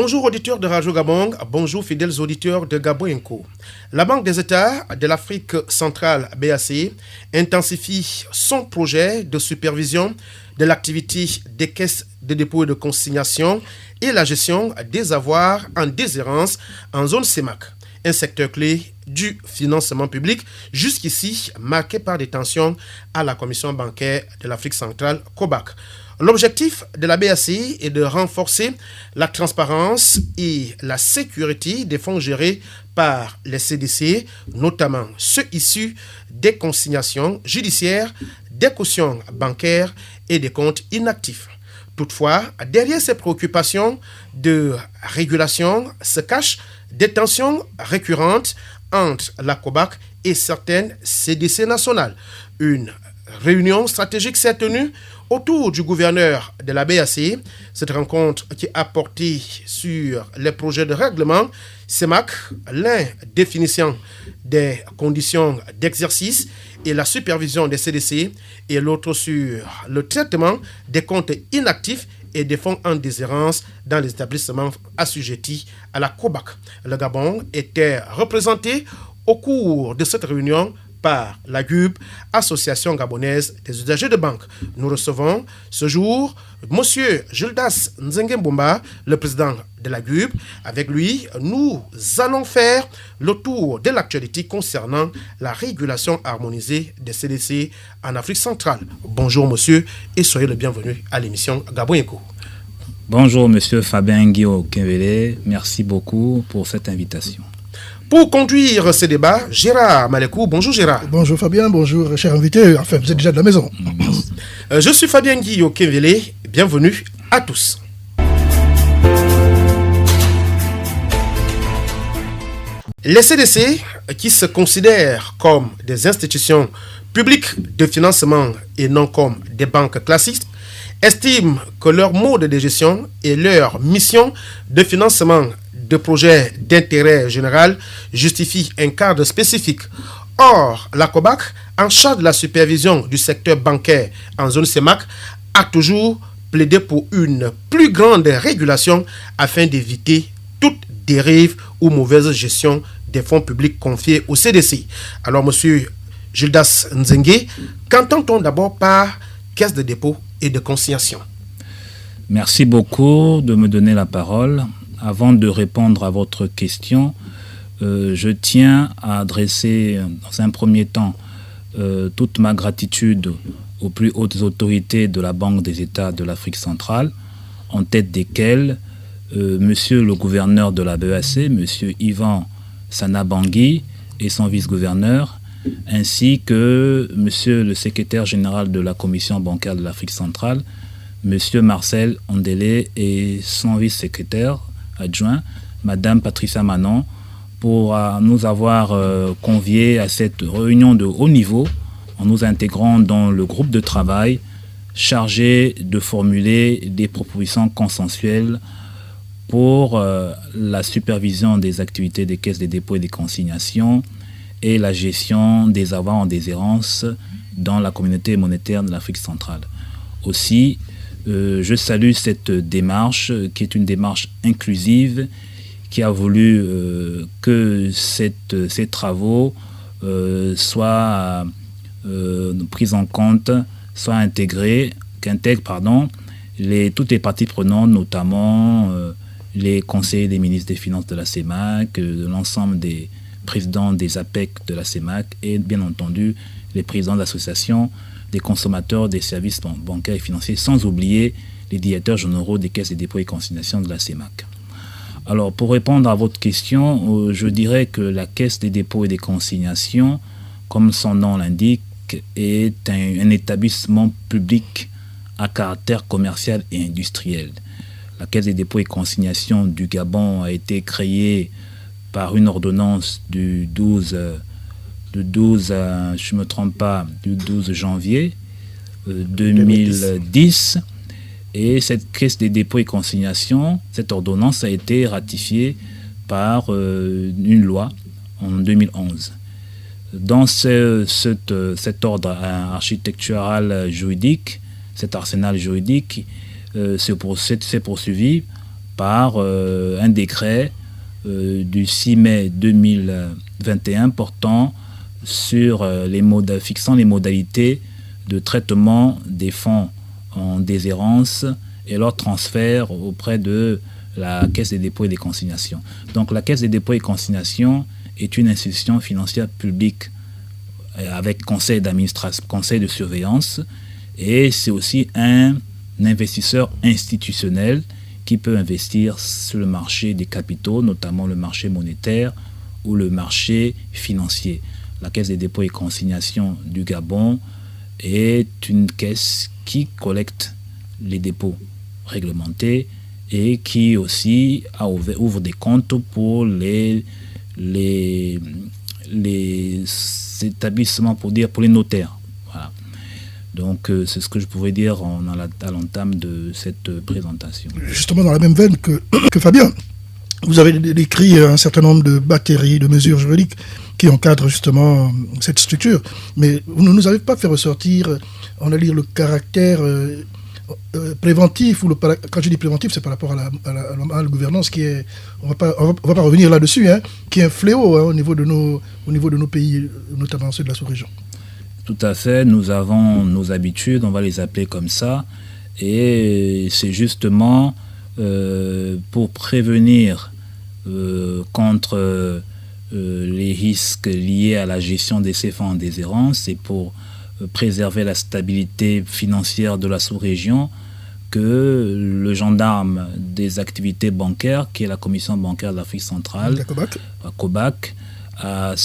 Bonjour auditeurs de Radio Gabon, bonjour fidèles auditeurs de Gabon Inco. La Banque des États de l'Afrique centrale BAC intensifie son projet de supervision de l'activité des caisses de dépôt et de consignation et la gestion des avoirs en déshérence en zone CEMAC, un secteur clé du financement public, jusqu'ici marqué par des tensions à la Commission bancaire de l'Afrique centrale, COBAC. L'objectif de la BAC est de renforcer la transparence et la sécurité des fonds gérés par les CDC, notamment ceux issus des consignations judiciaires, des cautions bancaires et des comptes inactifs. Toutefois, derrière ces préoccupations de régulation se cachent des tensions récurrentes entre la COBAC et certaines CDC nationales. Une réunion stratégique s'est tenue autour du gouverneur de la BAC. Cette rencontre qui a porté sur les projets de règlement CEMAC, l'un définissant des conditions d'exercice et la supervision des CDC et l'autre sur le traitement des comptes inactifs et des fonds en déshérence dans les établissements assujettis à la COBAC. Le Gabon était représenté au cours de cette réunion par la GUB, Association gabonaise des usagers de banque. Nous recevons ce jour M. Gildas Nzengue-Mbumba, le président de la GUB. Avec lui, nous allons faire le tour de l'actualité concernant la régulation harmonisée des CDC en Afrique centrale. Bonjour monsieur et soyez le bienvenu à l'émission Gabon Eco. Bonjour monsieur Fabien Guillaume Kenvele, merci beaucoup pour cette invitation. Pour conduire ce débat, Gérard Malekou. Bonjour Gérard. Bonjour Fabien, bonjour cher invité. Enfin, vous êtes déjà de la maison. Je suis Fabien Guillaume Kenvele. Bienvenue à tous. Les CDC, qui se considèrent comme des institutions publiques de financement et non comme des banques classiques, estiment que leur mode de gestion et leur mission de financement de projets d'intérêt général justifient un cadre spécifique. Or, la COBAC, en charge de la supervision du secteur bancaire en zone CEMAC, a toujours plaidé pour une plus grande régulation afin d'éviter toute dérive ou mauvaise gestion des fonds publics confiés au CDC. Alors, monsieur Gildas Nzengue, qu'entend-on d'abord par caisse de dépôt et de consignation? Merci beaucoup de me donner la parole. Avant de répondre à votre question, je tiens à adresser dans un premier temps toute ma gratitude aux plus hautes autorités de la Banque des États de l'Afrique centrale, en tête desquelles monsieur le gouverneur de la BAC, monsieur Yvan Sana-Bangui et son vice-gouverneur, ainsi que monsieur le secrétaire général de la Commission bancaire de l'Afrique centrale, monsieur Marcel Ondele et son vice-secrétaire adjoint, Madame Patricia Manon, pour nous avoir conviés à cette réunion de haut niveau en nous intégrant dans le groupe de travail chargé de formuler des propositions consensuelles pour la supervision des activités des caisses des dépôts et des consignations et la gestion des avoirs en déshérence dans la communauté monétaire de l'Afrique centrale. Aussi, je salue cette démarche qui est une démarche inclusive qui a voulu que ces travaux soient pris en compte, soient qu'intègrent toutes les parties prenantes, notamment les conseillers des ministres des Finances de la CEMAC, l'ensemble des présidents des APEC de la CEMAC et bien entendu les présidents d'associations des consommateurs des services bancaires et financiers, sans oublier les directeurs généraux des caisses des dépôts et consignations de la CEMAC. Alors, pour répondre à votre question, je dirais que la caisse des dépôts et des consignations, comme son nom l'indique, est un établissement public à caractère commercial et industriel. La caisse des dépôts et consignations du Gabon a été créée par une ordonnance du 12 janvier 2010. Et cette caisse des dépôts et consignations, cette ordonnance a été ratifiée par une loi en 2011. Dans cet ordre architectural juridique, cet arsenal juridique s'est poursuivi par un décret du 6 mai 2021 portant sur fixant les modalités de traitement des fonds en déshérence et leur transfert auprès de la Caisse des dépôts et des consignations. Donc la Caisse des dépôts et consignations est une institution financière publique avec conseil d'administration, conseil de surveillance, et c'est aussi un investisseur institutionnel qui peut investir sur le marché des capitaux, notamment le marché monétaire ou le marché financier. La Caisse des dépôts et consignations du Gabon est une caisse qui collecte les dépôts réglementés et qui aussi ouvre des comptes pour les établissements, pour les notaires. Voilà. Donc c'est ce que je pourrais dire à l'entame de cette présentation. Justement dans la même veine que Fabien, vous avez décrit un certain nombre de batteries, de mesures juridiques qui encadrent justement cette structure, mais vous ne nous avez pas fait ressortir, on va dire, le caractère préventif, quand je dis préventif, c'est par rapport à la gouvernance qui est, on va pas revenir là-dessus, hein, qui est un fléau au niveau de nos pays, notamment ceux de la sous-région. Tout à fait, nous avons nos habitudes, on va les appeler comme ça, et c'est justement pour prévenir contre les risques liés à la gestion des fonds en déshérence et pour préserver la stabilité financière de la sous-région que le gendarme des activités bancaires, qui est la Commission bancaire de l'Afrique centrale, la COBAC, a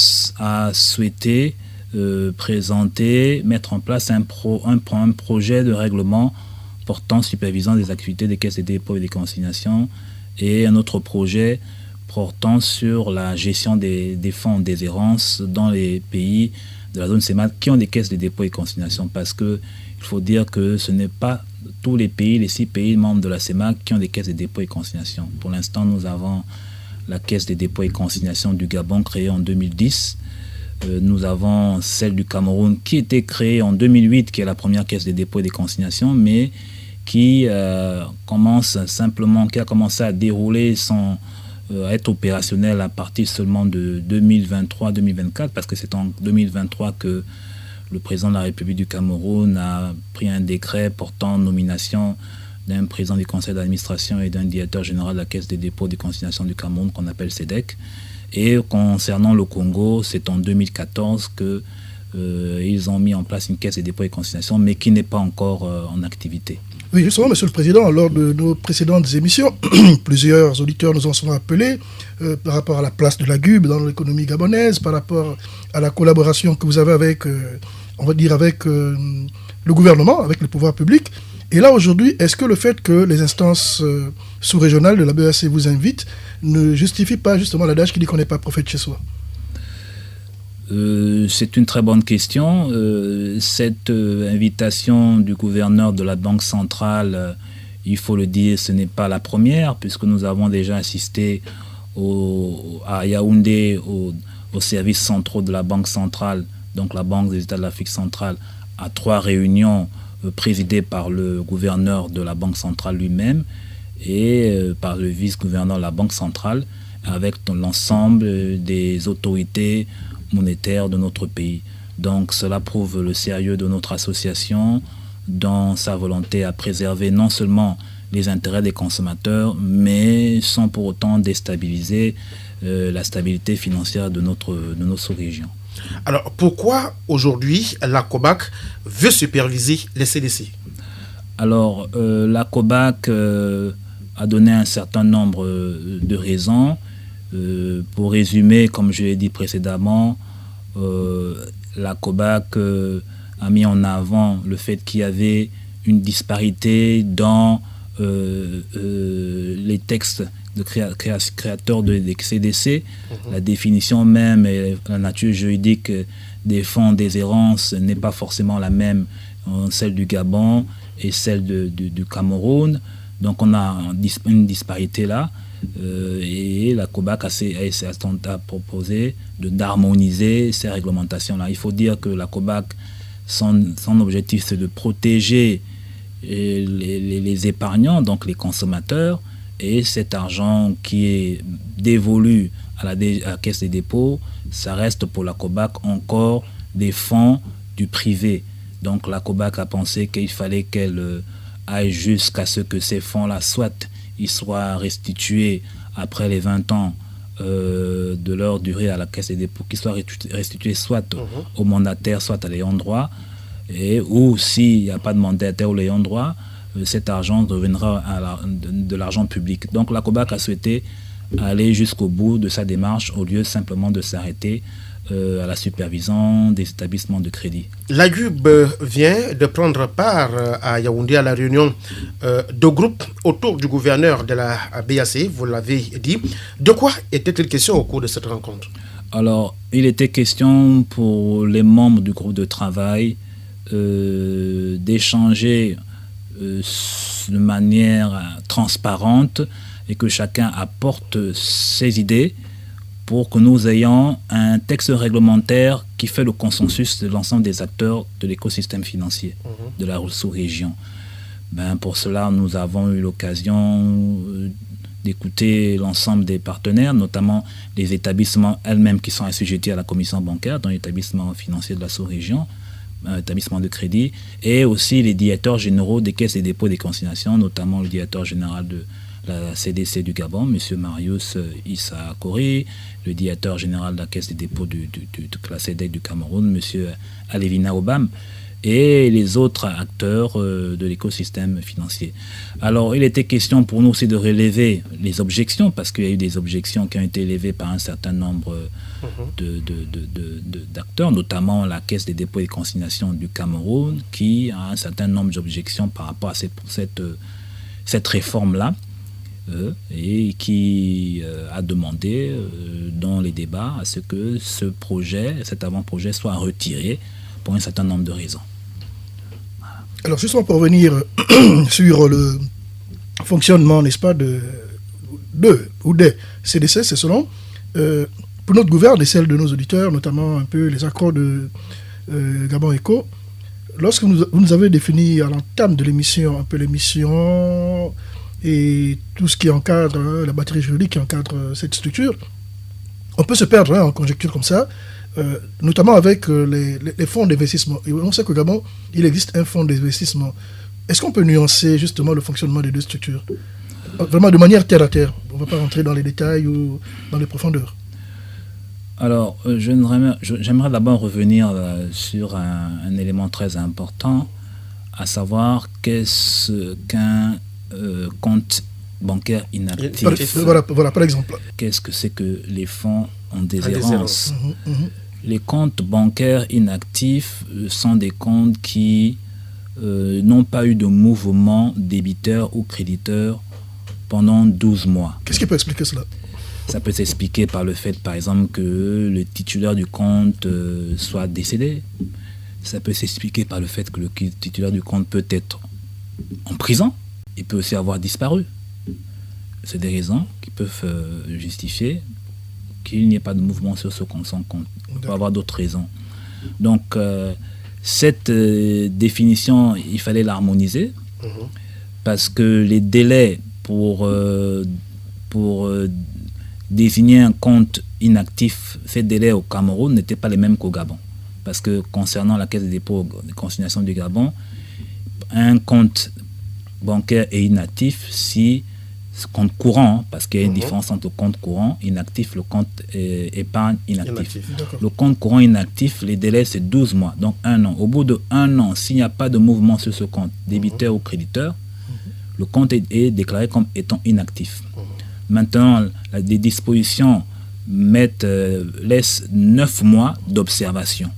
souhaité mettre en place un projet de règlement portant supervision des activités des caisses des dépôts et des consignations et un autre projet portant sur la gestion des fonds en déshérence dans les pays de la zone CEMAC qui ont des caisses de dépôt et consignation, parce qu'il faut dire que ce n'est pas tous les pays, les 6 pays membres de la CEMAC qui ont des caisses de dépôt et consignation. Pour l'instant, nous avons la caisse des dépôts et consignation du Gabon créée en 2010. Nous avons celle du Cameroun qui était créée en 2008, qui est la première caisse des dépôts et des consignations, mais qui a commencé à dérouler à être opérationnel à partir seulement de 2023-2024, parce que c'est en 2023 que le président de la République du Cameroun a pris un décret portant nomination d'un président du conseil d'administration et d'un directeur général de la Caisse des dépôts et des consignations du Cameroun, qu'on appelle CEDEC. Et concernant le Congo, c'est en 2014 qu'ils ont mis en place une Caisse des dépôts et consignations, mais qui n'est pas encore en activité. Oui, justement, Monsieur le Président, lors de nos précédentes émissions, plusieurs auditeurs nous en sont appelés par rapport à la place de la GUB dans l'économie gabonaise, par rapport à la collaboration que vous avez avec, avec le gouvernement, avec le pouvoir public. Et là, aujourd'hui, est-ce que le fait que les instances sous-régionales de la BEAC vous invitent ne justifie pas justement l'adage qui dit qu'on n'est pas prophète chez soi ? C'est une très bonne question. Cette invitation du gouverneur de la Banque centrale, il faut le dire, ce n'est pas la première, puisque nous avons déjà assisté à Yaoundé aux services centraux de la Banque centrale, donc la Banque des États de l'Afrique centrale, à 3 réunions présidées par le gouverneur de la Banque centrale lui-même et par le vice-gouverneur de la Banque centrale, avec l'ensemble des autorités monétaire de notre pays. Donc cela prouve le sérieux de notre association dans sa volonté à préserver non seulement les intérêts des consommateurs, mais sans pour autant déstabiliser la stabilité financière de nos sous-régions. Alors pourquoi aujourd'hui la COBAC veut superviser les CDC ? Alors la COBAC a donné un certain nombre de raisons. Pour résumer, comme je l'ai dit précédemment, la COBAC a mis en avant le fait qu'il y avait une disparité dans les textes de créateurs des CDC, la définition même et la nature juridique des fonds en déshérence n'est pas forcément la même, celle du Gabon et celle du Cameroun. Donc on a une disparité là. Et la COBAC a proposé d'harmoniser ces réglementations-là. Il faut dire que la COBAC, son objectif, c'est de protéger les épargnants, donc les consommateurs, Et cet argent qui est dévolu à la Caisse des dépôts, ça reste pour la COBAC encore des fonds du privé. Donc la COBAC a pensé qu'il fallait qu'elle aille jusqu'à ce que ces fonds-là, soit ils soient restitués après les 20 ans de leur durée à la Caisse des dépôts, qu'ils soient restitués soit au mandataire, soit à l'ayant droit, ou s'il n'y a pas de mandataire ou l'ayant droit, cet argent deviendra de l'argent public. Donc la COBAC a souhaité aller jusqu'au bout de sa démarche au lieu simplement de s'arrêter à la supervision des établissements de crédit. La GUB vient de prendre part à Yaoundé à la réunion de groupe autour du gouverneur de la BAC, vous l'avez dit. De quoi était-il question au cours de cette rencontre? Alors, il était question pour les membres du groupe de travail d'échanger de manière transparente et que chacun apporte ses idées pour que nous ayons un texte réglementaire qui fait le consensus de l'ensemble des acteurs de l'écosystème financier de la sous-région. Pour cela, nous avons eu l'occasion d'écouter l'ensemble des partenaires, notamment les établissements elles-mêmes qui sont assujettis à la commission bancaire, dans l'établissement financier de la sous-région, établissement de crédit, et aussi les directeurs généraux des caisses et dépôts et des consignations, notamment le directeur général de la CDC du Gabon, M. Marius Issa Kori, le directeur général de la caisse des dépôts de la CEDEC du Cameroun, M. Alevina Obam, et les autres acteurs de l'écosystème financier. Alors, il était question pour nous aussi de relever les objections, parce qu'il y a eu des objections qui ont été élevées par un certain nombre d'acteurs, notamment la Caisse des dépôts et consignations du Cameroun, qui a un certain nombre d'objections par rapport à cette réforme-là, et qui a demandé dans les débats à ce que cet avant-projet soit retiré pour un certain nombre de raisons. Alors, justement, pour revenir sur le fonctionnement, n'est-ce pas, des CDC, c'est selon, pour notre gouverne et celle de nos auditeurs, notamment un peu les accords de Gabon Eco, lorsque vous nous avez défini à l'entame de l'émission, un peu l'émission et tout ce qui encadre, la batterie juridique qui encadre cette structure, on peut se perdre en conjecture comme ça, notamment avec les fonds d'investissement. Et on sait qu'au Gabon, il existe un fonds d'investissement. Est-ce qu'on peut nuancer justement le fonctionnement des deux structures? Vraiment de manière terre à terre. On ne va pas rentrer dans les détails ou dans les profondeurs. Alors, j'aimerais d'abord revenir sur un élément très important, à savoir qu'est-ce qu'un compte bancaire inactif. Voilà, par exemple. Qu'est-ce que c'est que les fonds en déshérence? Les comptes bancaires inactifs sont des comptes qui n'ont pas eu de mouvement débiteur ou créditeur pendant 12 mois. Qu'est-ce qui peut expliquer cela? Ça peut s'expliquer par le fait, par exemple, que le titulaire du compte soit décédé. Ça peut s'expliquer par le fait que le titulaire du compte peut être en prison. Il peut aussi avoir disparu. C'est des raisons qui peuvent justifier qu'il n'y ait pas de mouvement sur son compte. Il peut y avoir d'autres raisons. Donc, cette définition, il fallait l'harmoniser parce que les délais pour désigner un compte inactif, ces délais au Cameroun n'étaient pas les mêmes qu'au Gabon. Parce que concernant la Caisse des dépôts et consignations du Gabon, un compte bancaire est inactif si compte courant, parce qu'il y a une différence entre compte courant, inactif, le compte épargne inactif. Le compte courant inactif, les délais c'est 12 mois, donc 1 an. Au bout de 1 an, s'il n'y a pas de mouvement sur ce compte, débiteur ou créditeur, le compte est déclaré comme étant inactif. Maintenant, des dispositions laissent 9 mois d'observation.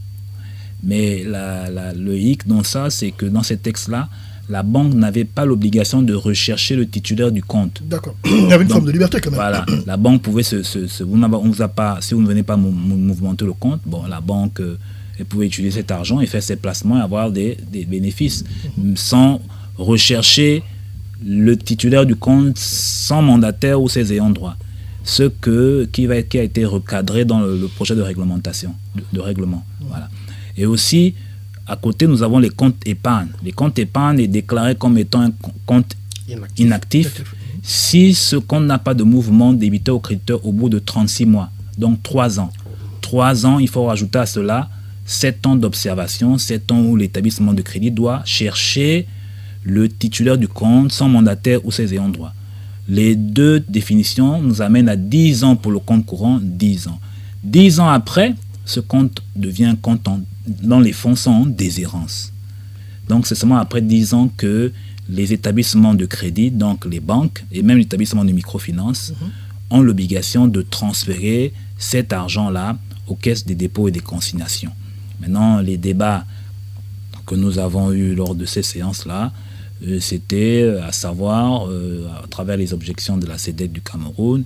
Mais le hic dans ça, c'est que dans ces textes-là, la banque n'avait pas l'obligation de rechercher le titulaire du compte. D'accord. Il y avait une forme de liberté quand même. Voilà. La banque pouvait si vous ne venez pas mouvementer le compte, la banque elle pouvait utiliser cet argent et faire ses placements et avoir des bénéfices sans rechercher le titulaire du compte, sans mandataire ou ses ayants droit. Qui a été recadré dans le projet de réglementation, de règlement. Voilà. Et aussi, à côté, nous avons les comptes épargne. Les comptes épargne est déclaré comme étant un compte inactif Si ce compte n'a pas de mouvement débiteur ou créditeur au bout de 36 mois, donc 3 ans. 3 ans, il faut rajouter à cela 7 ans d'observation, 7 ans où l'établissement de crédit doit chercher le titulaire du compte, son mandataire ou ses ayants droit. Les deux définitions nous amènent à 10 ans pour le compte courant, 10 ans. 10 ans après, ce compte devient compte dont les fonds sont en déshérence. Donc c'est seulement après 10 ans que les établissements de crédit, donc les banques et même les établissements de microfinance, ont l'obligation de transférer cet argent-là aux caisses des dépôts et des consignations. Maintenant, les débats que nous avons eus lors de ces séances-là, c'était à savoir, à travers les objections de la CEDEC du Cameroun,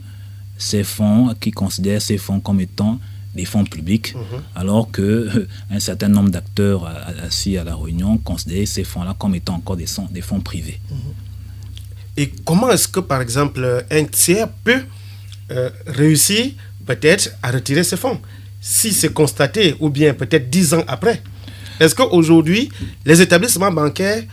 ces fonds, qui considèrent ces fonds comme étant des fonds publics, alors qu'un certain nombre d'acteurs assis à la réunion considéraient ces fonds-là comme étant encore des fonds privés. Et comment est-ce que, par exemple, un tiers peut réussir peut-être à retirer ces fonds si c'est constaté, ou bien peut-être 10 ans après? Est-ce qu'aujourd'hui, les établissements bancaires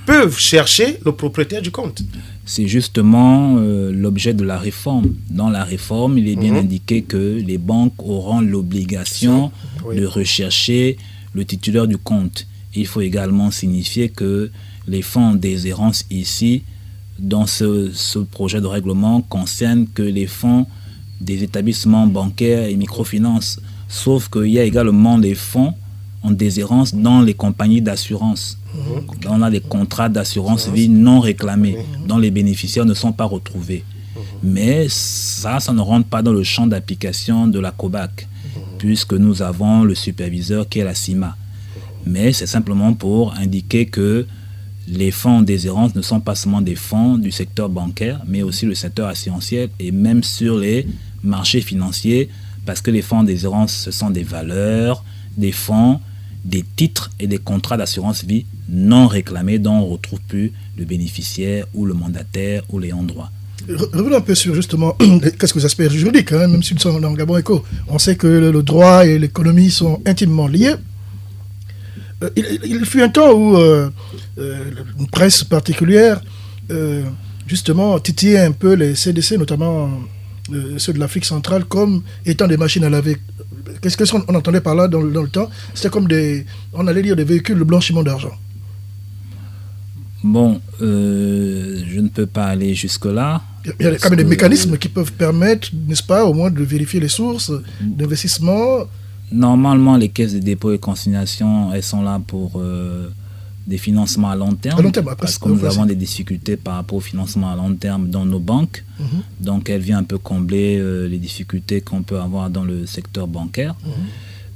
peuvent chercher le propriétaire du compte? C'est justement l'objet de la réforme. Dans la réforme, il est bien indiqué que les banques auront l'obligation de rechercher le titulaire du compte. Il faut également signifier que les fonds en déshérence ici, dans ce projet de règlement, concernent que les fonds des établissements bancaires et microfinances. Sauf qu'il y a également les fonds en déshérence dans les compagnies d'assurance. On a des contrats d'assurance vie non réclamés, dont les bénéficiaires ne sont pas retrouvés. Mais ça ne rentre pas dans le champ d'application de la COBAC, puisque nous avons le superviseur qui est la CIMA. Mais c'est simplement pour indiquer que les fonds en déshérence ne sont pas seulement des fonds du secteur bancaire, mais aussi le secteur assurantiel et même sur les marchés financiers, parce que les fonds en déshérence, ce sont des valeurs, des fonds, des titres et des contrats d'assurance vie non réclamés dont on ne retrouve plus le bénéficiaire ou le mandataire ou les droits. Revenons un peu sur justement quelques aspects juridiques, même si nous sommes dans Gabon Eco. On sait que le droit et l'économie sont intimement liés. Il fut un temps où une presse particulière justement titillait un peu les CDC, notamment ceux de l'Afrique centrale, comme étant des machines à laver. Qu'est-ce qu'on entendait par là dans le temps? C'était comme on allait dire des véhicules de blanchiment d'argent. Bon, je ne peux pas aller jusque-là. Il y a quand même des mécanismes qui peuvent permettre, n'est-ce pas, au moins de vérifier les sources d'investissement. Normalement, les caisses de dépôt et consignation, elles sont là pour des financements à long terme. Parce que nous avons des difficultés par rapport au financement à long terme dans nos banques. Donc, elle vient un peu combler les difficultés qu'on peut avoir dans le secteur bancaire.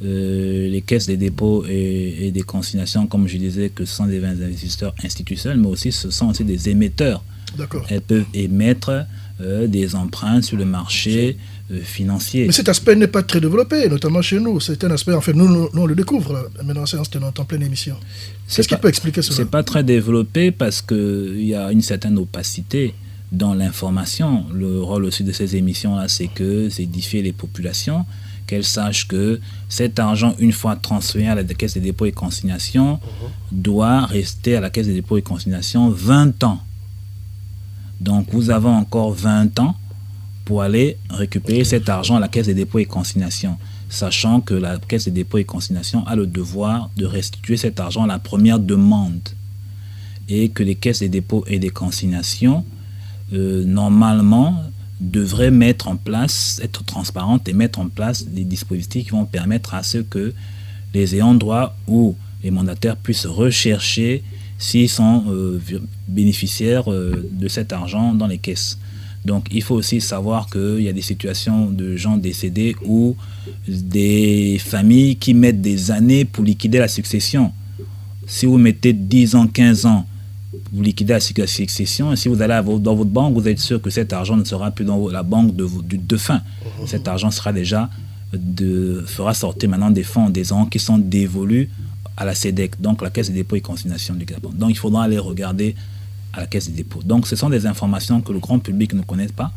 Les caisses des dépôts et des consignations, comme je disais, que ce sont des investisseurs institutionnels, mais aussi ce sont aussi des émetteurs. D'accord. Elles peuvent émettre des emprunts sur le marché financier. Mais cet aspect n'est pas très développé, notamment chez nous. C'est un aspect, en fait, nous on le découvre, là, maintenant, c'est en pleine émission. Qu'est-ce qui peut expliquer cela? C'est pas très développé parce qu'il y a une certaine opacité dans l'information. Le rôle aussi de ces émissions-là, c'est d'édifier les populations, qu'elles sachent que cet argent, une fois transféré à la Caisse des dépôts et consignations, doit rester à la Caisse des dépôts et consignations 20 ans. Donc, vous avez encore 20 ans pour aller récupérer cet argent à la Caisse des dépôts et consignations, sachant que la Caisse des dépôts et consignations a le devoir de restituer cet argent à la première demande et que les caisses des dépôts et des consignations, normalement, devraient mettre en place, être transparentes et mettre en place des dispositifs qui vont permettre à ce que les ayants droit ou les mandataires puissent rechercher s'ils sont bénéficiaires de cet argent dans les caisses. Donc, il faut aussi savoir qu'il y a des situations de gens décédés ou des familles qui mettent des années pour liquider la succession. Si vous mettez 10 ans, 15 ans, vous liquidez la succession, et si vous allez dans votre banque, vous êtes sûr que cet argent ne sera plus dans la banque du défunt. Cet argent sera déjà fera sortir maintenant des fonds des ans qui sont dévolus à la CEDEC, donc la Caisse des dépôts et consignations du Gabon. Donc, il faudra aller regarder à la Caisse des dépôts. Donc, ce sont des informations que le grand public ne connaît pas.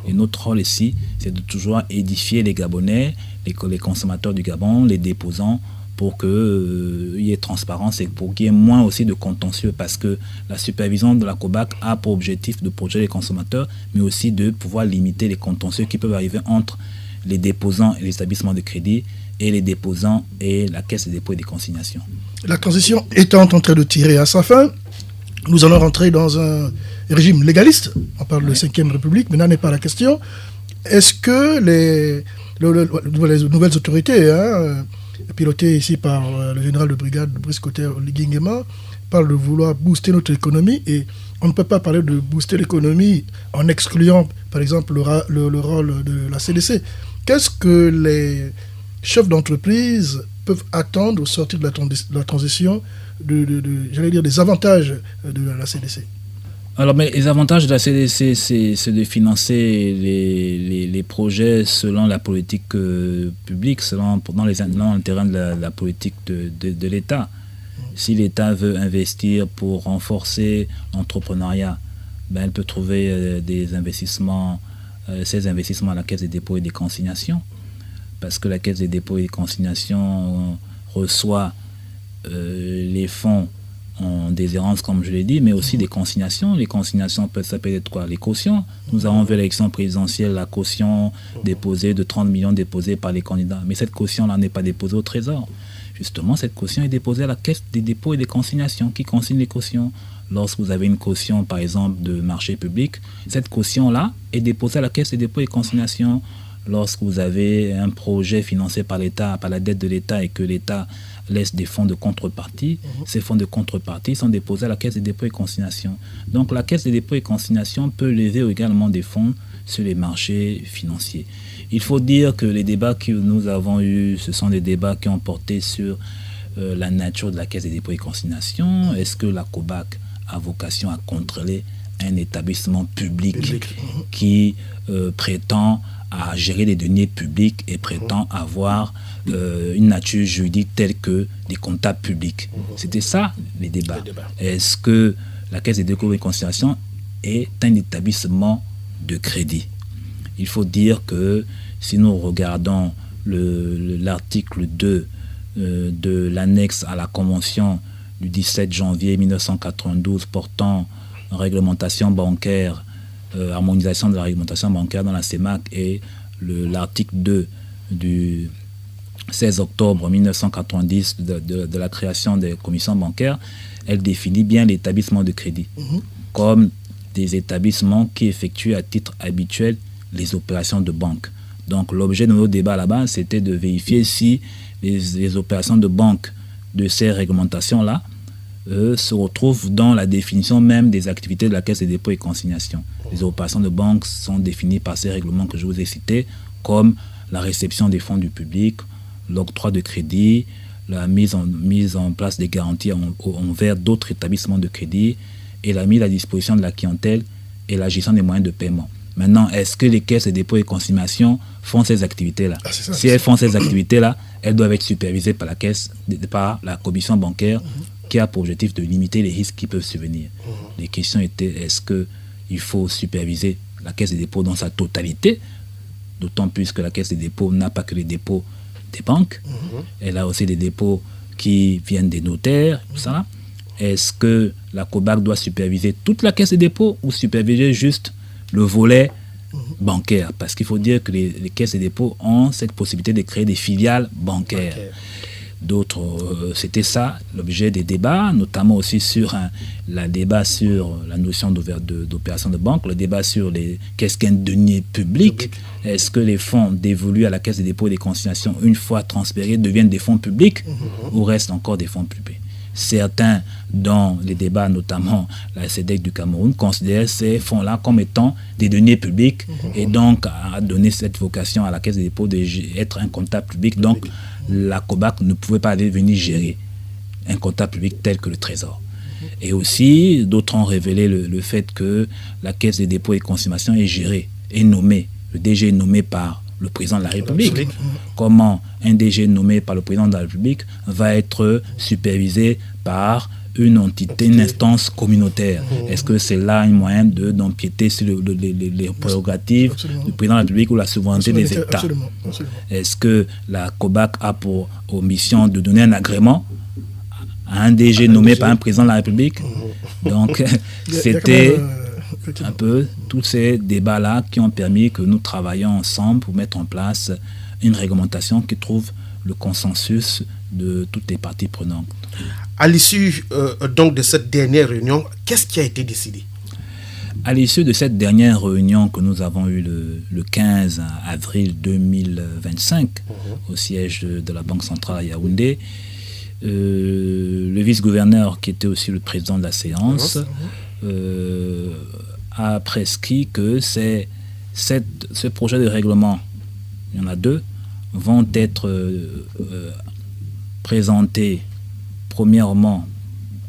Et notre rôle ici, c'est de toujours édifier les Gabonais, les consommateurs du Gabon, les déposants, pour qu'il y ait transparence et pour qu'il y ait moins aussi de contentieux, parce que la supervision de la COBAC a pour objectif de protéger les consommateurs, mais aussi de pouvoir limiter les contentieux qui peuvent arriver entre les déposants et les établissements de crédit, et les déposants et la Caisse des dépôts et des consignations. La transition étant en train de tirer à sa fin, nous allons rentrer dans un régime légaliste. On parle de 5e République, mais là n'est pas la question. Est-ce que les nouvelles autorités, pilotées ici par le général de brigade Brice Cotter Liguingema, parlent de vouloir booster notre économie, et on ne peut pas parler de booster l'économie en excluant, par exemple, le rôle de la CDC. Qu'est-ce que les chefs d'entreprise peuvent attendre au sortir de la transition, j'allais dire, des avantages de la CDC? Alors, mais les avantages de la CDC, c'est de financer les projets selon la politique publique, dans le terrain de la politique de l'État. Si l'État veut investir pour renforcer l'entrepreneuriat, elle peut trouver ces investissements à la Caisse des dépôts et des consignations, parce que la Caisse des dépôts et des consignations reçoit les fonds en déshérence, comme je l'ai dit, mais aussi des consignations. Les consignations ça peut être quoi? Les cautions. Nous avons vu à l'élection présidentielle la caution déposée de 30 millions déposée par les candidats. Mais cette caution-là n'est pas déposée au Trésor. Justement, cette caution est déposée à la Caisse des dépôts et des consignations, qui consigne les cautions. Lorsque vous avez une caution, par exemple, de marché public, cette caution-là est déposée à la Caisse des dépôts et consignations. Lorsque vous avez un projet financé par l'État, par la dette de l'État, et que l'État laisse des fonds de contrepartie, ces fonds de contrepartie sont déposés à la Caisse des dépôts et consignations. Donc la Caisse des dépôts et consignations peut lever également des fonds sur les marchés financiers. Il faut dire que les débats que nous avons eus, ce sont des débats qui ont porté sur la nature de la Caisse des dépôts et consignations. Est-ce que la COBAC a vocation à contrôler un établissement public qui prétend à gérer les deniers publics et prétend avoir une nature juridique telle que des comptables publics? C'était ça les débats. Est-ce que la Caisse des dépôts et consignations est un établissement de crédit? Il faut dire que si nous regardons l'article 2 de l'annexe à la Convention du 17 janvier 1992 portant réglementation bancaire, harmonisation de la réglementation bancaire dans la CEMAC, et l'article 2 du 16 octobre 1990 de la création des commissions bancaires, elle définit bien l'établissement de crédit comme des établissements qui effectuent à titre habituel les opérations de banque. Donc l'objet de nos débats là-bas, c'était de vérifier si les opérations de banque de ces réglementations-là se retrouvent dans la définition même des activités de la Caisse des dépôts et consignations. Les opérations de banque sont définies par ces règlements que je vous ai cités, comme la réception des fonds du public, l'octroi de crédit, la mise en place des garanties envers d'autres établissements de crédit, et la mise à disposition de la clientèle et la gestion des moyens de paiement. Maintenant, est-ce que les caisses de dépôt et consignation font ces activités-là? Si elles font ces activités-là, elles doivent être supervisées par la commission bancaire qui a pour objectif de limiter les risques qui peuvent survenir. Les questions étaient, est-ce qu'il faut superviser la Caisse des dépôts dans sa totalité, d'autant plus que la Caisse des dépôts n'a pas que les dépôts des banques, elle a aussi des dépôts qui viennent des notaires, tout ça. Est-ce que la COBAC doit superviser toute la Caisse des dépôts ou superviser juste le volet bancaire? Parce qu'il faut dire que les caisses des dépôts ont cette possibilité de créer des filiales bancaires. D'autres, c'était ça l'objet des débats, notamment aussi sur le débat sur la notion d'opération de banque, le débat sur qu'est-ce qu'un denier public. Est-ce que les fonds dévolus à la Caisse des dépôts et des consignations, une fois transférés, deviennent des fonds publics ou restent encore des fonds privés? Certains, dans les débats, notamment la CEDEC du Cameroun, considèrent ces fonds-là comme étant des deniers publics et donc a donné cette vocation à la Caisse des dépôts d'être un comptable public. Donc la COBAC ne pouvait pas venir gérer un comptable public tel que le Trésor. Et aussi, d'autres ont révélé le fait que la Caisse des dépôts et consignations est gérée, est nommée. Le DG est nommé par le président de la République. Comment un DG nommé par le président de la République va être supervisé par une entité, une instance communautaire. Est-ce que c'est là un moyen d'empiéter sur les prérogatives du président de la République ou la souveraineté des États? Absolument. Est-ce que la COBAC a pour mission de donner un agrément à un DG nommé par un président de la République? Donc, c'était un peu tous ces débats-là qui ont permis que nous travaillions ensemble pour mettre en place une réglementation qui trouve le consensus de toutes les parties prenantes. À l'issue donc de cette dernière réunion, qu'est-ce qui a été décidé? À l'issue de cette dernière réunion que nous avons eue le 15 avril 2025 au siège de la Banque centrale à Yaoundé, le vice-gouverneur, qui était aussi le président de la séance, a prescrit que ce projet de règlement, il y en a deux, vont être présentés premièrement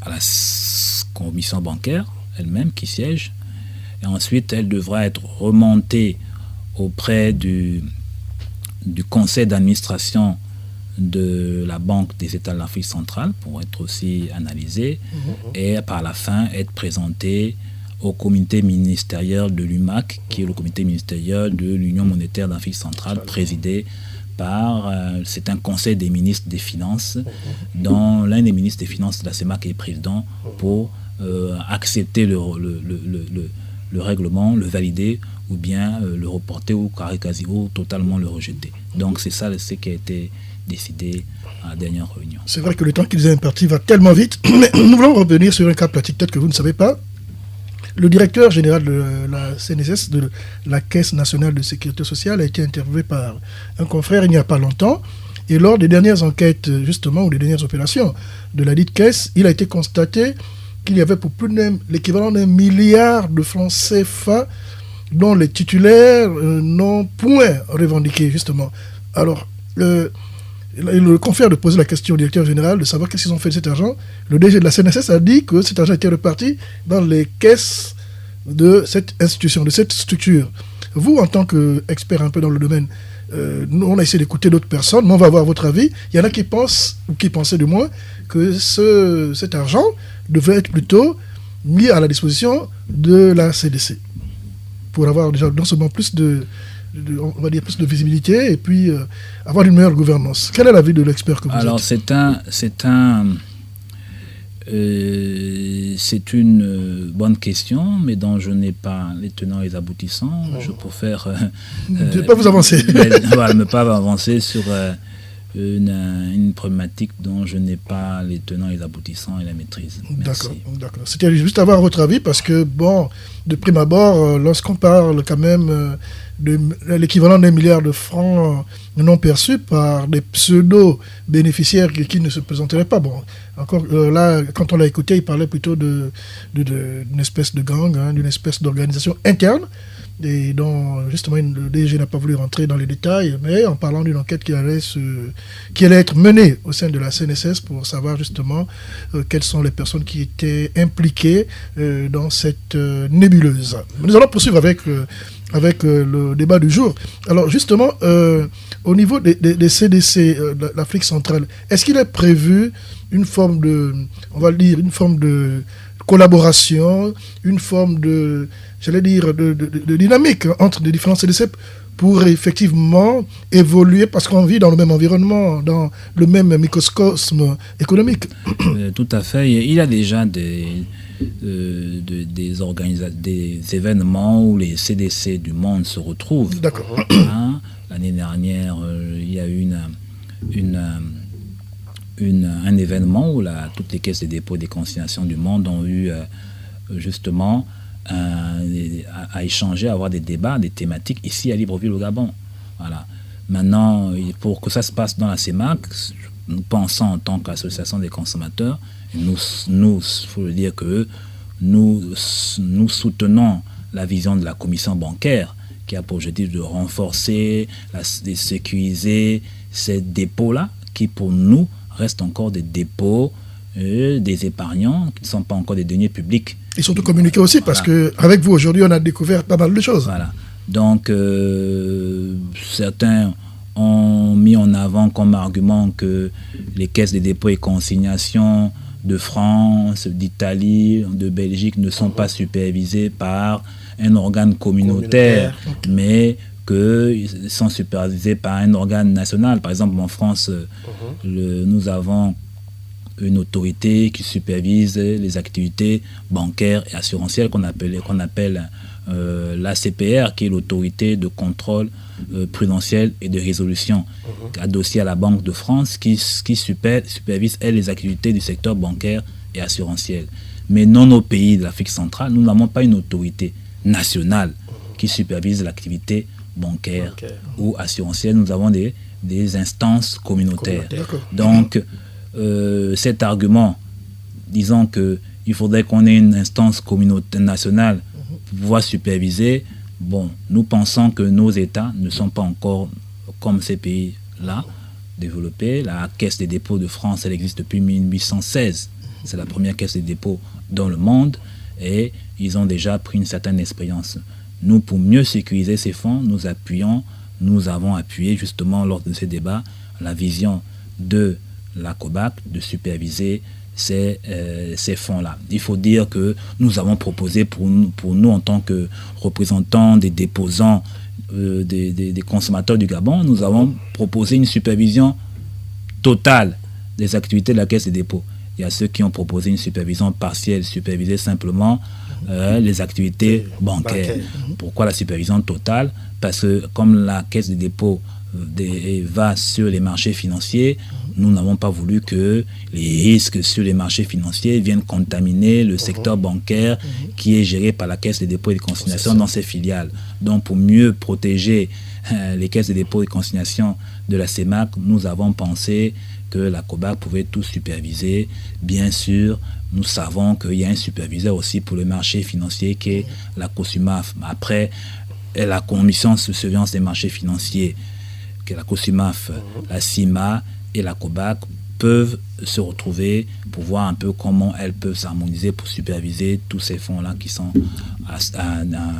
à la commission bancaire elle-même qui siège, et ensuite elle devra être remontée auprès du conseil d'administration de la Banque des États de l'Afrique centrale pour être aussi analysée, et par la fin être présentée au comité ministériel de l'UMAC, qui est le comité ministériel de l'Union monétaire d'Afrique centrale, présidé par, c'est un conseil des ministres des Finances, dont l'un des ministres des Finances de la CEMAC est président, pour accepter le règlement, le valider, ou bien le reporter ou quasi ou totalement le rejeter. Donc c'est ça ce qui a été décidé à la dernière réunion. C'est vrai que le temps qui nous est imparti va tellement vite, mais nous voulons revenir sur un cas pratique peut-être que vous ne savez pas. Le directeur général de la CNSS, de la Caisse nationale de sécurité sociale, a été interviewé par un confrère il n'y a pas longtemps. Et lors des dernières enquêtes, justement, ou des dernières opérations de la dite caisse, il a été constaté qu'il y avait pour plus l'équivalent d'1 milliard de francs CFA dont les titulaires n'ont point revendiqué, justement. Alors, le confrère de poser la question au directeur général de savoir qu'est-ce qu'ils ont fait de cet argent. Le DG de la CNSS a dit que cet argent était reparti dans les caisses de cette institution, de cette structure. Vous, en tant qu'expert un peu dans le domaine, nous, on a essayé d'écouter d'autres personnes, mais on va avoir votre avis. Il y en a qui pensent, ou qui pensaient du moins, que cet argent devait être plutôt mis à la disposition de la CDC pour avoir déjà non seulement plus on va dire plus de visibilité et puis avoir une meilleure gouvernance. Quel est l'avis de l'expert que vous êtes? Alors c'est une bonne question, mais dont je n'ai pas les tenants et les aboutissants. Je préfère ne pas vous avancer. Ne pas avancer sur une problématique dont je n'ai pas les tenants et les aboutissants et la maîtrise. Merci. D'accord. C'était juste avoir votre avis parce que, bon, de prime abord, lorsqu'on parle quand même de l'équivalent d'1 milliard de francs non perçus par des pseudo-bénéficiaires qui ne se présenteraient pas. Bon, encore là, quand on l'a écouté, il parlait plutôt d'une espèce de gang, d'une espèce d'organisation interne, et dont justement le DG n'a pas voulu rentrer dans les détails, mais en parlant d'une enquête qui allait être menée au sein de la CNSS pour savoir justement quelles sont les personnes qui étaient impliquées dans cette nébuleuse. Nous allons poursuivre avec le débat du jour. Alors justement, au niveau des CDC de l'Afrique centrale, est-ce qu'il est prévu une forme de collaboration, une forme de dynamique entre les différents CDC pour effectivement évoluer, parce qu'on vit dans le même environnement, dans le même microcosme économique? Tout à fait. Il y a déjà des événements où les CDC du monde se retrouvent. D'accord. L'année dernière, il y a eu un événement où toutes les caisses de dépôt et des consignations du monde ont eu justement à échanger, à avoir des débats, des thématiques ici à Libreville au Gabon. Voilà. Maintenant, pour que ça se passe dans la CEMAC, nous pensons en tant qu'association des consommateurs, il faut le dire que nous soutenons la vision de la commission bancaire qui a pour objectif de renforcer, de sécuriser ces dépôts-là, qui pour nous restent encore des dépôts des épargnants, qui ne sont pas encore des deniers publics. Et surtout communiquer aussi, parce qu'avec vous aujourd'hui, on a découvert pas mal de choses. Voilà. Donc, certains ont mis en avant comme argument que les caisses de dépôt et consignation de France, d'Italie, de Belgique ne sont pas supervisés par un organe communautaire. Mais qu'ils sont supervisés par un organe national. Par exemple, en France, nous avons une autorité qui supervise les activités bancaires et assurantielles qu'on appelle l'ACPR, qui est l'autorité de contrôle prudentiel et de résolution, adossée à la Banque de France, qui supervise, elle, les activités du secteur bancaire et assurantiel. Mais non, au pays de l'Afrique centrale, nous n'avons pas une autorité nationale qui supervise l'activité bancaire ou assurantielle. Nous avons des instances communautaires. Donc, cet argument, disant qu'il faudrait qu'on ait une instance communautaire nationale pour pouvoir superviser, bon, nous pensons que nos États ne sont pas encore comme ces pays-là développés. La Caisse des dépôts de France, elle existe depuis 1816. C'est la première caisse des dépôts dans le monde et ils ont déjà pris une certaine expérience. Nous, pour mieux sécuriser ces fonds, nous avons appuyé justement lors de ces débats la vision de la COBAC de superviser ces fonds-là. Il faut dire que nous avons proposé pour nous en tant que représentants des déposants, des consommateurs du Gabon, nous avons proposé une supervision totale des activités de la Caisse des dépôts. Il y a ceux qui ont proposé une supervision partielle, superviser simplement les activités bancaires. Pourquoi la supervision totale? Parce que comme la Caisse des dépôts va sur les marchés financiers, nous n'avons pas voulu que les risques sur les marchés financiers viennent contaminer le secteur bancaire qui est géré par la Caisse des dépôts et de consignation dans ses filiales. Donc pour mieux protéger les caisses de dépôt et de consignation de la CEMAC, nous avons pensé que la COBAC pouvait tout superviser. Bien sûr, nous savons qu'il y a un superviseur aussi pour le marché financier qui est la COSUMAF. Après, la Commission de surveillance des marchés financiers, qui est la COSUMAF, la CIMA et la COBAC peuvent se retrouver pour voir un peu comment elles peuvent s'harmoniser pour superviser tous ces fonds-là qui sont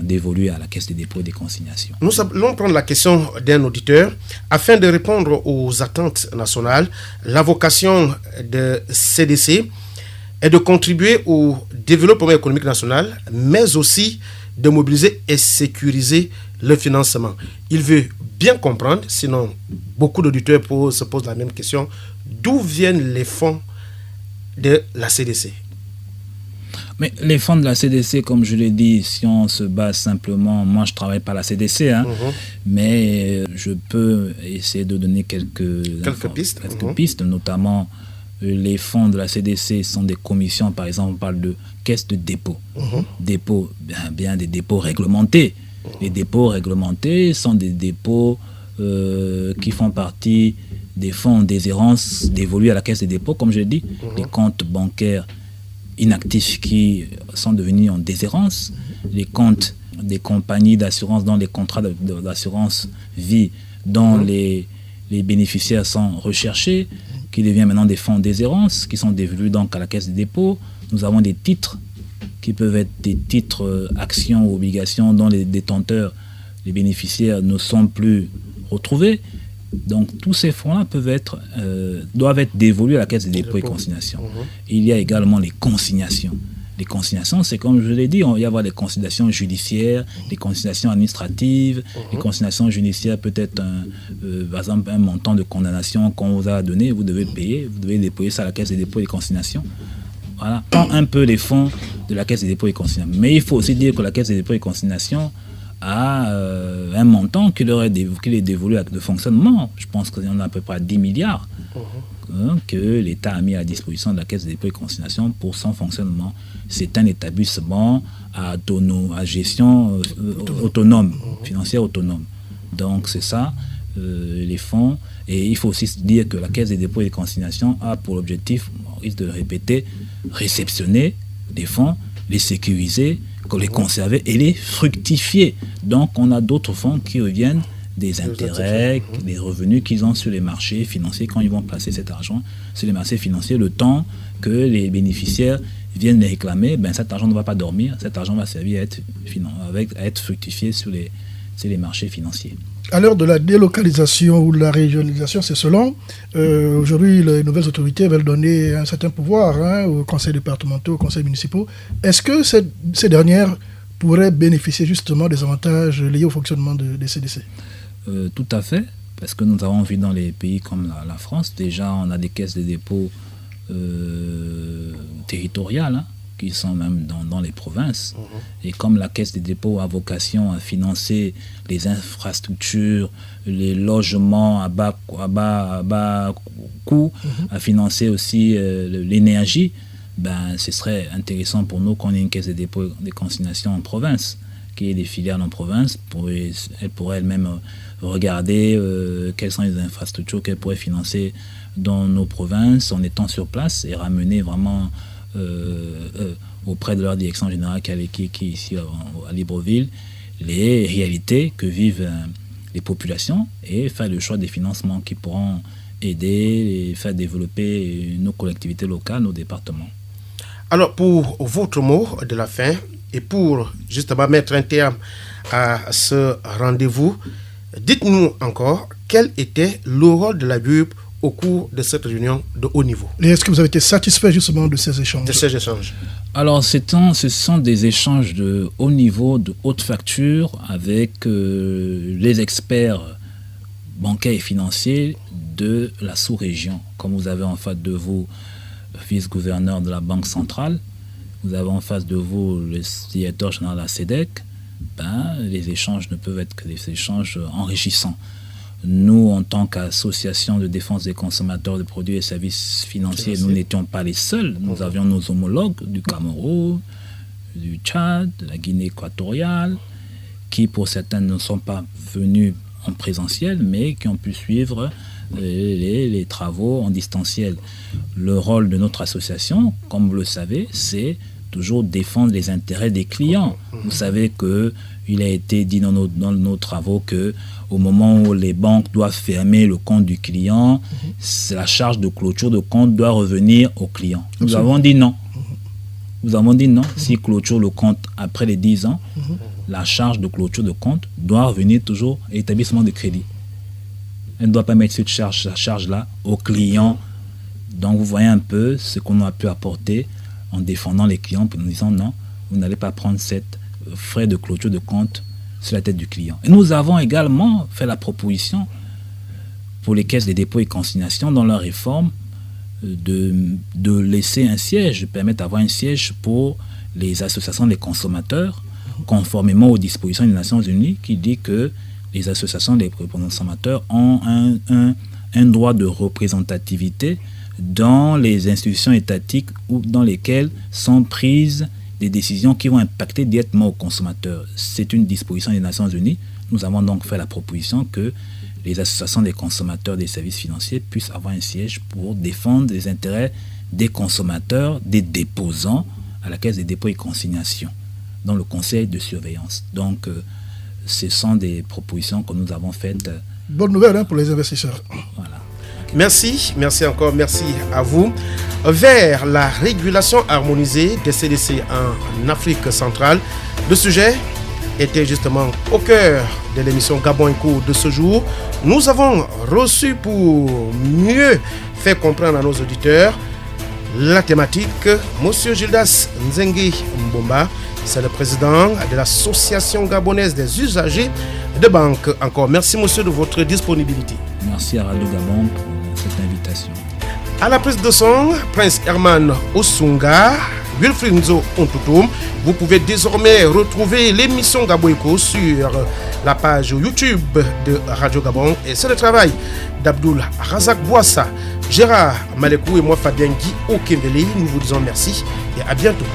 dévolus à la Caisse des dépôts et des consignations. Nous allons prendre la question d'un auditeur. Afin de répondre aux attentes nationales, la vocation de CDC est de contribuer au développement économique national, mais aussi de mobiliser et sécuriser le financement. Il veut bien comprendre, sinon beaucoup d'auditeurs se posent la même question, d'où viennent les fonds de la CDC? Mais les fonds de la CDC, comme je l'ai dit, si on se base simplement, moi je ne travaille pas à la CDC, mais je peux essayer de donner quelques pistes, notamment les fonds de la CDC sont des commissions, par exemple, on parle de caisse de dépôt. Dépôt, bien des dépôts réglementés. Les dépôts réglementés sont des dépôts qui font partie des fonds en déshérence dévolus à la Caisse des dépôts, comme je l'ai dit, les comptes bancaires inactifs qui sont devenus en déshérence, les comptes des compagnies d'assurance dans les contrats d'assurance vie dont les bénéficiaires sont recherchés, qui deviennent maintenant des fonds en déshérence, qui sont dévolus donc à la Caisse des dépôts. Nous avons des titres qui peuvent être des titres actions ou obligations dont les détenteurs, les bénéficiaires ne sont plus retrouvés. Donc tous ces fonds-là doivent être dévolus à la Caisse des dépôts et consignations. Il y a également les consignations. Les consignations, c'est comme je l'ai dit, il va y avoir les consignations judiciaires, les consignations administratives. Les consignations judiciaires peut être par exemple un montant de condamnation qu'on vous a donné, vous devez payer, vous devez déployer ça à la Caisse des dépôts et consignations. Voilà, un peu les fonds de la Caisse des dépôts et consignations. Mais il faut aussi dire que la Caisse des dépôts et consignations a un montant qui est dévolu de fonctionnement. Je pense qu'il y en a à peu près 10 milliards que l'État a mis à disposition de la Caisse des dépôts et consignations pour son fonctionnement. C'est un établissement à gestion autonome, financière autonome. Donc c'est ça, les fonds. Et il faut aussi dire que la Caisse des dépôts et des consignations a pour objectif, on risque de répéter, réceptionner des fonds, les sécuriser, les conserver et les fructifier. Donc on a d'autres fonds qui reviennent des intérêts, des revenus qu'ils ont sur les marchés financiers quand ils vont placer cet argent sur les marchés financiers. Le temps que les bénéficiaires viennent les réclamer, cet argent ne va pas dormir, cet argent va servir à être fructifié sur les marchés financiers. À l'heure de la délocalisation ou de la régionalisation, c'est selon. Aujourd'hui, les nouvelles autorités veulent donner un certain pouvoir aux conseils départementaux, aux conseils municipaux. Est-ce que ces dernières pourraient bénéficier justement des avantages liés au fonctionnement des CDC? Tout à fait, parce que nous avons vu dans les pays comme la France, déjà on a des caisses de dépôt territoriales, qui sont même dans les provinces. Et comme la Caisse des dépôts a vocation à financer les infrastructures, les logements à bas coût, à financer aussi l'énergie, ce serait intéressant pour nous qu'on ait une Caisse des dépôts et des consignations en province, qui ait des filiales en province. Elle pourrait elle-même regarder quelles sont les infrastructures qu'elle pourrait financer dans nos provinces en étant sur place et ramener vraiment auprès de leur direction générale qui est ici à Libreville, les réalités que vivent les populations et faire le choix des financements qui pourront aider et faire développer nos collectivités locales, nos départements. Alors, pour votre mot de la fin et pour justement mettre un terme à ce rendez-vous, dites-nous encore quel était le rôle de la GUB au cours de cette réunion de haut niveau. Et est-ce que vous avez été satisfait justement de ces échanges? Alors, ce sont des échanges de haut niveau, de haute facture, avec les experts bancaires et financiers de la sous-région. Comme vous avez en face de vous le vice-gouverneur de la Banque centrale, vous avez en face de vous le directeur général de la SEDEC, les échanges ne peuvent être que des échanges enrichissants. Nous, en tant qu'association de défense des consommateurs de produits et services financiers, nous n'étions pas les seuls. Nous avions nos homologues du Cameroun, du Tchad, de la Guinée équatoriale, qui pour certains ne sont pas venus en présentiel, mais qui ont pu suivre les travaux en distanciel. Le rôle de notre association, comme vous le savez, c'est toujours défendre les intérêts des clients. Vous savez qu'il a été dit dans nos travaux que au moment où les banques doivent fermer le compte du client, la charge de clôture de compte doit revenir au client. Nous avons dit non. Nous avons dit non. S'il clôture le compte après les 10 ans, la charge de clôture de compte doit revenir toujours à l'établissement de crédit. Elle ne doit pas mettre cette charge-là au client. Donc vous voyez un peu ce qu'on a pu apporter en défendant les clients, en disant non, vous n'allez pas prendre cette frais de clôture de compte sur la tête du client. Et nous avons également fait la proposition pour les caisses des dépôts et consignations dans leur réforme de laisser un siège, de permettre d'avoir un siège pour les associations des consommateurs, conformément aux dispositions des Nations Unies qui dit que les associations des consommateurs ont un droit de représentativité dans les institutions étatiques ou dans lesquelles sont prises des décisions qui vont impacter directement aux consommateurs. C'est une disposition des Nations Unies. Nous avons donc fait la proposition que les associations des consommateurs des services financiers puissent avoir un siège pour défendre les intérêts des consommateurs, des déposants à la Caisse des dépôts et consignations, dans le conseil de surveillance. Donc, ce sont des propositions que nous avons faites. Bonne nouvelle pour les investisseurs. Voilà. Merci encore, merci à vous. Vers la régulation harmonisée des CDC en Afrique centrale, le sujet était justement au cœur de l'émission Gabon Eco de ce jour. Nous avons reçu pour mieux faire comprendre à nos auditeurs la thématique Monsieur Gildas Nzengi Mbomba, c'est le président de l'association gabonaise des usagers de banque. Encore merci monsieur de votre disponibilité. Merci à Radio Gabon pour cette invitation. À la prise de son, Prince Herman Osunga, Wilfried Nzo Ontutum. Vous pouvez désormais retrouver l'émission Gabon Eco sur la page YouTube de Radio Gabon. Et c'est le travail d'Abdoul Razak Bouassa, Gérard Malekou et moi Fabien Guy Okembele. Nous vous disons merci et à bientôt.